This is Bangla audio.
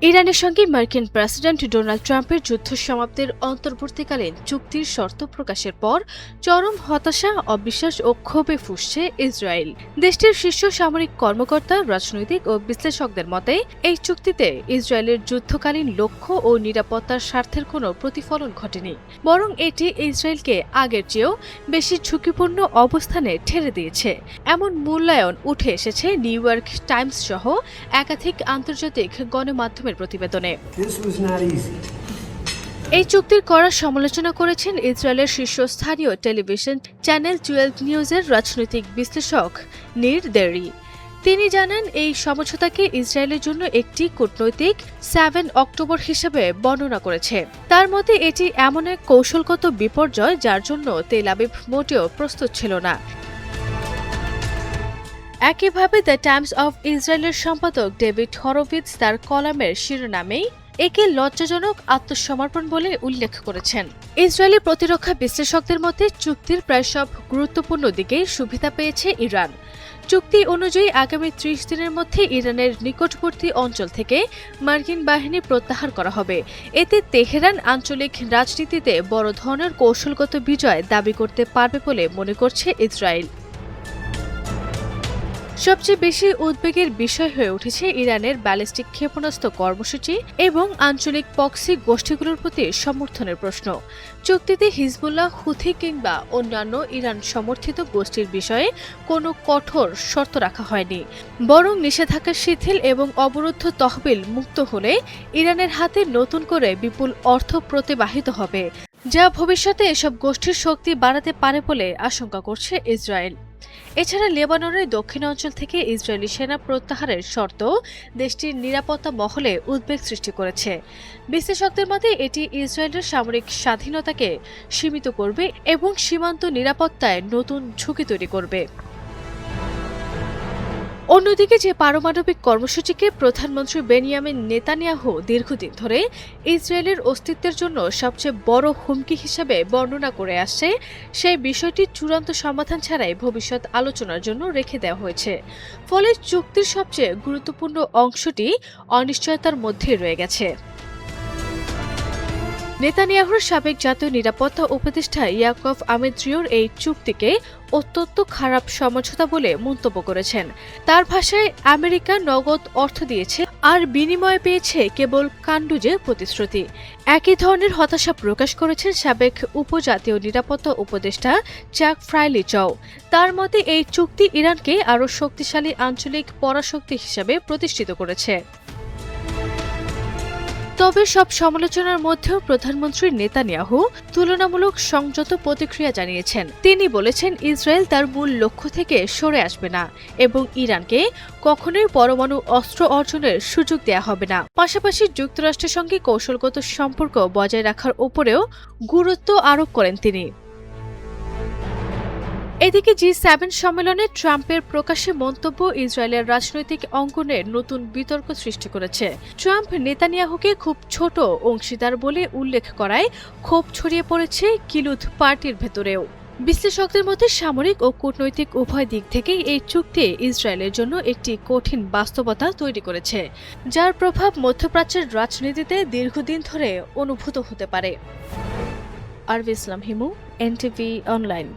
ইরানের সঙ্গে মার্কিন প্রেসিডেন্ট ডোনাল্ড ট্রাম্পের যুদ্ধ সমাপ্তির অন্তর্বর্তীকালীন চুক্তির শর্ত প্রকাশের পর চরম হতাশা, অবিশ্বাস ও ক্ষোভে ফুঁসছে ইসরায়েল। দেশটির শীর্ষ সামরিক কর্মকর্তা, রাজনৈতিক ও বিশ্লেষকদের মতে এই চুক্তিতে ইসরায়েলের যুদ্ধকালীন লক্ষ্য ও নিরাপত্তার স্বার্থের কোনো প্রতিফলন ঘটেনি, বরং এটি ইসরায়েলকে আগের চেয়েও বেশি ঝুঁকিপূর্ণ অবস্থানে ঠেলে দিয়েছে। এমন মূল্যায়ন উঠে এসেছে নিউ ইয়র্ক টাইমস সহ একাধিক আন্তর্জাতিক গণমাধ্যমের প্রতিবেদনে। এই চুক্তির কড়া সমালোচনা করেছেন ইসরায়েলের শীর্ষস্থানীয় টেলিভিশন চ্যানেল 12 নিউজের রাজনৈতিক বিশ্লেষক নির দেরি। তিনি জানান, এই সমঝোতাকে ইসরায়েলের জন্য একটি কূটনৈতিক 7 অক্টোবর হিসেবে বর্ণনা করেছে। তার মতে এটি এমন এক কৌশলগত বিপর্যয় যার জন্য তেল আবিব মোটেও প্রস্তুত ছিল না। একইভাবে দ্য টাইমস অব ইসরায়েলের সম্পাদক ডেভিড হরোভিটস তার কলামের শিরোনামেই একে লজ্জাজনক আত্মসমর্পণ বলে উল্লেখ করেছেন। ইসরায়েলি প্রতিরক্ষা বিশ্লেষকদের মতে চুক্তির প্রায় সব গুরুত্বপূর্ণ দিকেই সুবিধা পেয়েছে ইরান। চুক্তি অনুযায়ী আগামী 30 দিনের মধ্যে ইরানের নিকটবর্তী অঞ্চল থেকে মার্কিন বাহিনী প্রত্যাহার করা হবে। এতে তেহরান আঞ্চলিক রাজনীতিতে বড় ধরনের কৌশলগত বিজয় দাবি করতে পারবে বলে মনে করছে ইসরায়েল। সবচেয়ে বেশি উদ্বেগের বিষয় হয়ে উঠেছে ইরানের ব্যালিস্টিক ক্ষেপণাস্ত্র কর্মসূচি এবং আঞ্চলিক পক্সি গোষ্ঠীগুলোর প্রতি সমর্থনের প্রশ্ন। চুক্তিতে হিজবুল্লাহ, হুথি কিংবা অন্যান্য ইরান সমর্থিত গোষ্ঠীর বিষয়ে কোনো কঠোর শর্ত রাখা হয়নি, বরং নিষেধাজ্ঞা শিথিল এবং অবরুদ্ধ তহবিল মুক্ত হলে ইরানের হাতে নতুন করে বিপুল অর্থ প্রতিবাহিত হবে, যা ভবিষ্যতে এসব গোষ্ঠীর শক্তি বাড়াতে পারে বলে আশঙ্কা করছে ইসরায়েল। এছাড়া লেবাননের দক্ষিণ অঞ্চল থেকে ইসরায়েলি সেনা প্রত্যাহারের শর্ত দেশটির নিরাপত্তা মহলে উদ্বেগ সৃষ্টি করেছে। বিশ্লেষকদের মতে এটি ইসরায়েলের সামরিক স্বাধীনতাকে সীমিত করবে এবং সীমান্ত নিরাপত্তায় নতুন ঝুঁকি তৈরি করবে। অন্যদিকে যে পারমাণবিক কর্মসূচিকে প্রধানমন্ত্রী বেনিয়ামিন নেতানিয়াহু দীর্ঘদিন ধরে ইসরায়েলের অস্তিত্বের জন্য সবচেয়ে বড় হুমকি হিসেবে বর্ণনা করে আসছে, সেই বিষয়টি চূড়ান্ত সমাধান ছাড়াই ভবিষ্যৎ আলোচনার জন্য রেখে দেওয়া হয়েছে। ফলে চুক্তির সবচেয়ে গুরুত্বপূর্ণ অংশটি অনিশ্চয়তার মধ্যে রয়ে গেছে। নেতানিয়াহুর সাবেক জাতীয় নিরাপত্তা উপদেষ্টা ইয়াকভ আমিদ্রিওর এই চুক্তিকে অত্যন্ত খারাপ সমঝোতা বলে মন্তব্য করেছেন। তার ভাষায়, আমেরিকা নগদ অর্থ দিয়েছে আর বিনিময়ে পেয়েছে কেবল কাণ্ডুজে প্রতিশ্রুতি। একই ধরনের হতাশা প্রকাশ করেছেন সাবেক উপজাতীয় নিরাপত্তা উপদেষ্টা চ্যাক ফ্রাইলিচও। তার মতে এই চুক্তি ইরানকে আরও শক্তিশালী আঞ্চলিক পরাশক্তি হিসেবে প্রতিষ্ঠিত করেছে। তবে সব সমালোচনার মধ্যেও প্রধানমন্ত্রী নেতানিয়াহু তুলনামূলক সংযত প্রতিক্রিয়া জানিয়েছেন। তিনি বলেছেন, ইসরায়েল তার মূল লক্ষ্য থেকে সরে আসবে না এবং ইরানকে কখনোই পরমাণু অস্ত্র অর্জনের সুযোগ দেয়া হবে না। পাশাপাশি যুক্তরাষ্ট্রের সঙ্গে কৌশলগত সম্পর্ক বজায় রাখার উপরেও গুরুত্ব আরোপ করেন তিনি। এদিকে G7 সম্মেলনে ট্রাম্পের প্রকাশ্যে মন্তব্য ইসরায়েলের রাজনৈতিক অঙ্গনে নতুন বিতর্ক সৃষ্টি করেছে। ট্রাম্প নেতানিয়াহুকে খুব ছোট অংশীদার বলে উল্লেখ করায় ক্ষোভ ছড়িয়ে পড়েছে কিলুথ পার্টির ভেতরেও। বিশ্লেষকদের মধ্যে সামরিক ও কূটনৈতিক উভয় দিক থেকেই এই চুক্তি ইসরায়েলের জন্য একটি কঠিন বাস্তবতা তৈরি করেছে, যার প্রভাব মধ্যপ্রাচ্যের রাজনীতিতে দীর্ঘদিন ধরে অনুভূত হতে পারে। আরভি ইসলাম হিমু, NTV অনলাইন।